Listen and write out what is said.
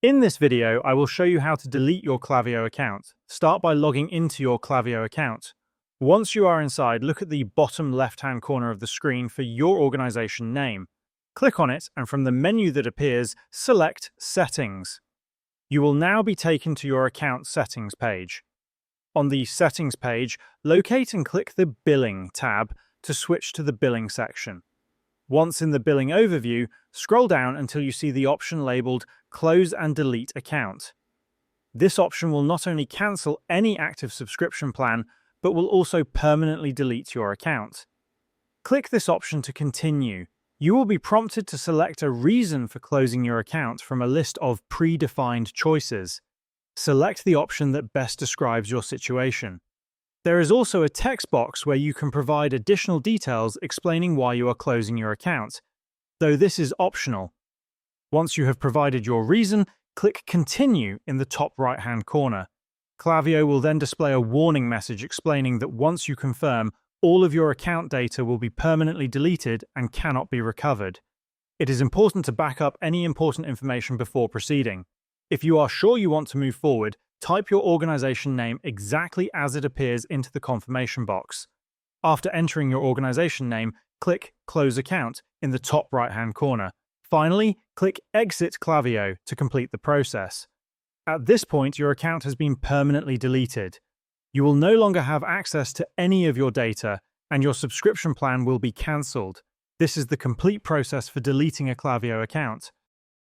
In this video, I will show you how to delete your Klaviyo account. Start by logging into your Klaviyo account. Once you are inside, look at the bottom left-hand corner of the screen for your organization name. Click on it, and from the menu that appears, select Settings. You will now be taken to your account settings page. On the Settings page, locate and click the Billing tab to switch to the Billing section. Once in the Billing overview, scroll down until you see the option labeled Close and Delete Account. This option will not only cancel any active subscription plan, but will also permanently delete your account. Click this option to continue. You will be prompted to select a reason for closing your account from a list of predefined choices. Select the option that best describes your situation. There is also a text box where you can provide additional details explaining why you are closing your account, though this is optional. Once you have provided your reason, click Continue in the top right-hand corner. Klaviyo will then display a warning message explaining that once you confirm, all of your account data will be permanently deleted and cannot be recovered. It is important to back up any important information before proceeding. If you are sure you want to move forward, type your organization name exactly as it appears into the confirmation box. After entering your organization name, click Close Account in the top right-hand corner. Finally, click Exit Klaviyo to complete the process. At this point, your account has been permanently deleted. You will no longer have access to any of your data, and your subscription plan will be cancelled. This is the complete process for deleting a Klaviyo account.